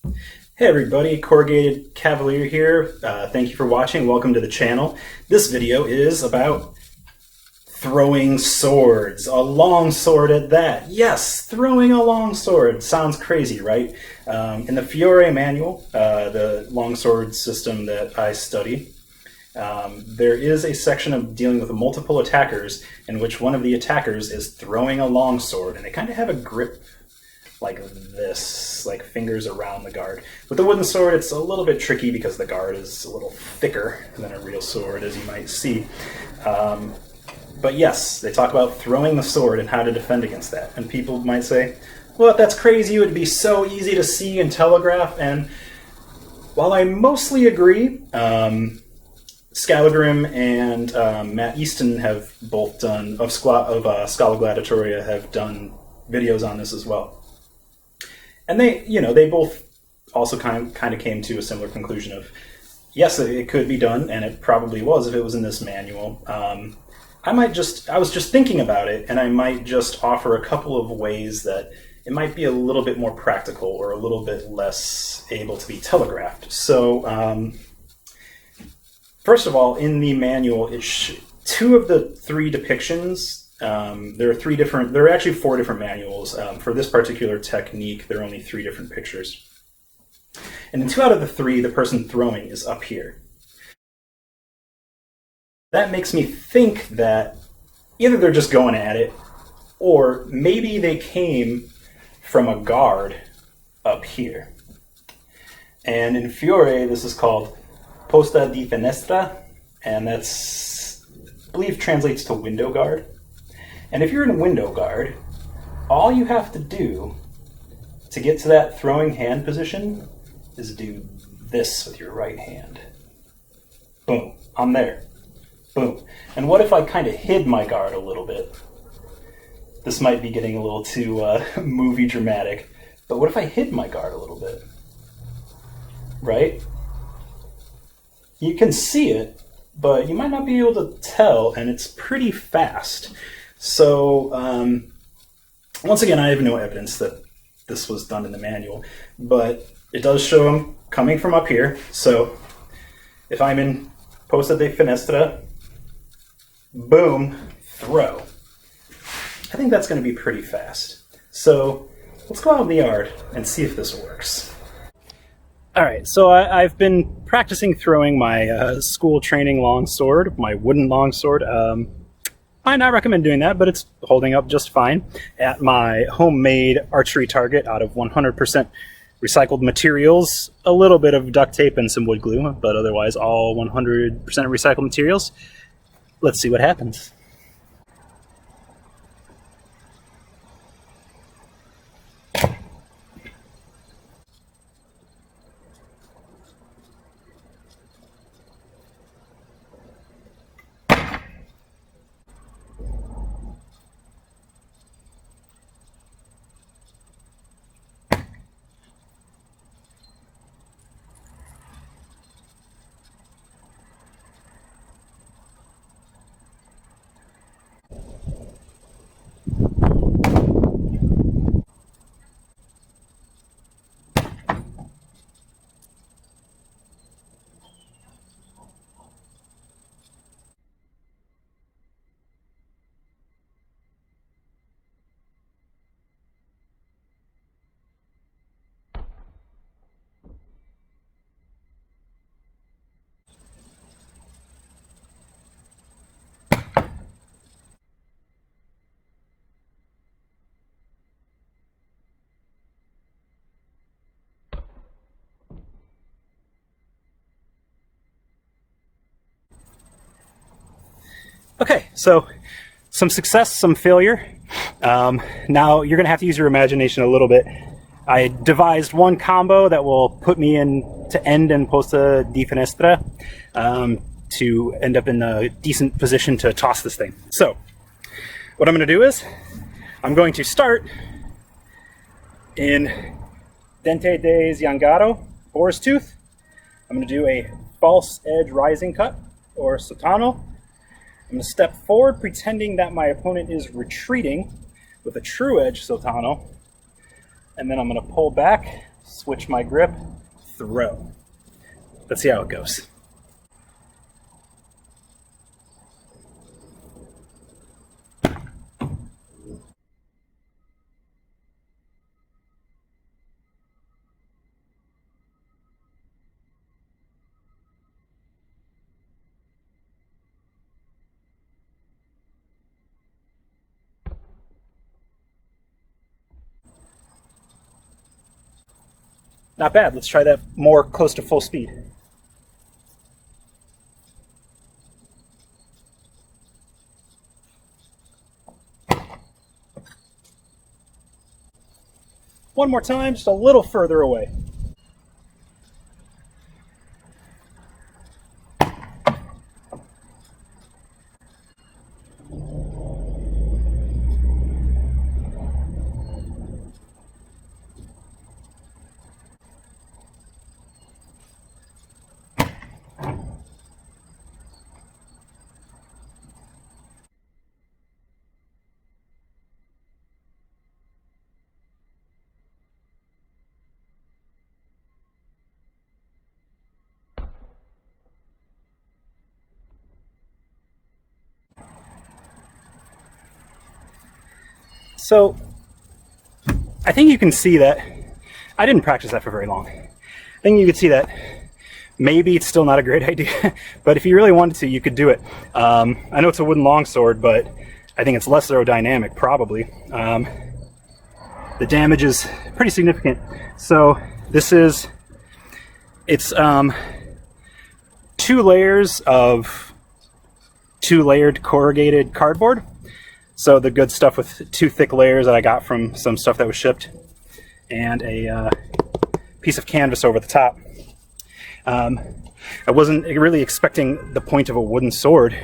Hey everybody, Corrugated Cavalier here. Thank you for watching. Welcome to the channel. This video is about throwing swords. A long sword at that. Yes, throwing a long sword. Sounds crazy, right? In the Fiore manual, the longsword system that I study, there is a section of dealing with multiple attackers in which one of the attackers is throwing a longsword, and they kind of have a grip like this, like fingers around the guard. With the wooden sword, it's a little bit tricky because the guard is a little thicker than a real sword, as you might see. But yes, they talk about throwing the sword and how to defend against that. And people might say, well, that's crazy, it would be so easy to see and telegraph. And while I mostly agree, Skallagrim and Easton have both done, of Scholagladiatoria, have done videos on this as well. And they both also kind of came to a similar conclusion of, yes, it could be done, and it probably was if it was in this manual. I was just thinking about it, and I might just offer a couple of ways that it might be a little bit more practical or a little bit less able to be telegraphed. So, first of all, in the manual, two of the three depictions. There are actually four different manuals. For this particular technique, there are only three different pictures. And in two out of the three, the person throwing is up here. That makes me think that either they're just going at it, or maybe they came from a guard up here. And in Fiore, this is called posta di finestra, and that's, I believe, translates to window guard. And if you're in a window guard, all you have to do to get to that throwing hand position is do this with your right hand. Boom, I'm there. Boom. And what if I kind of hid my guard a little bit? This might be getting a little too movie dramatic, but what if I hid my guard a little bit? Right? You can see it, but you might not be able to tell, and it's pretty fast. So, once again, I have no evidence that this was done in the manual, but it does show them coming from up here. So, if I'm in posta di finestra, boom, throw. I think that's going to be pretty fast. So, let's go out in the yard and see if this works. Alright, so I've been practicing throwing my school training longsword, my wooden longsword. Might not recommend doing that, but it's holding up just fine at my homemade archery target out of 100% recycled materials, a little bit of duct tape and some wood glue, but otherwise all 100% recycled materials. Let's see what happens. Okay, so some success, some failure. Now you're going to have to use your imagination a little bit. I devised one combo that will put me to end in posta di finestra to end up in a decent position to toss this thing. So what I'm going to do is I'm going to start in dente de zangaro, boar's tooth. I'm going to do a false edge rising cut, or sottano. I'm going to step forward pretending that my opponent is retreating with a true edge sottano, and then I'm going to pull back switch my grip, throw. Let's see how it goes. Not bad. Let's try that more close to full speed. One more time, just a little further away. So, I think you can see that, I didn't practice that for very long. I think you could see that maybe it's still not a great idea, but if you really wanted to, you could do it. I know it's a wooden longsword, but I think it's less aerodynamic, probably. The damage is pretty significant. So, it's 2 layers of 2-layered corrugated cardboard. So the good stuff with 2 thick layers that I got from some stuff that was shipped, and a piece of canvas over the top. I wasn't really expecting the point of a wooden sword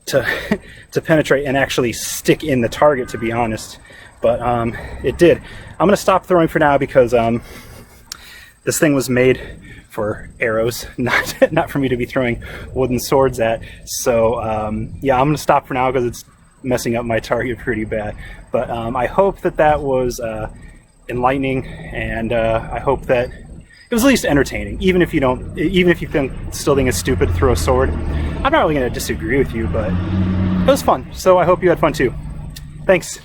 to to penetrate and actually stick in the target, to be honest, but it did. I'm going to stop throwing for now because this thing was made for arrows, not for me to be throwing wooden swords at. So yeah, I'm going to stop for now because it's messing up my target pretty bad. But I hope that was enlightening, and I hope that it was at least entertaining. Even if you still think it's stupid to throw a sword, I'm not really going to disagree with you, but it was fun. So I hope you had fun too. Thanks.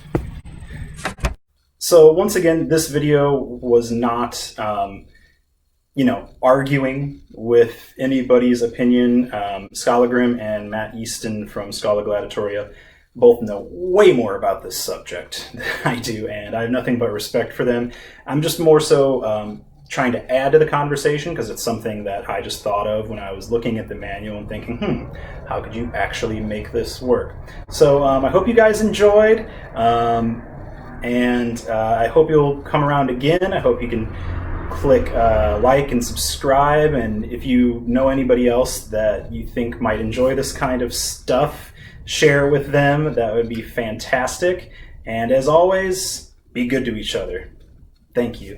So once again, this video was not arguing with anybody's opinion. Skallagrim and Matt Easton from Scholagladiatoria both know way more about this subject than I do, and I have nothing but respect for them. I'm just more so trying to add to the conversation because it's something that I just thought of when I was looking at the manual and thinking, how could you actually make this work? So I hope you guys enjoyed, and I hope you'll come around again. I hope you can click like and subscribe, and if you know anybody else that you think might enjoy this kind of stuff, share with them. That would be fantastic. And as always, be good to each other. Thank you.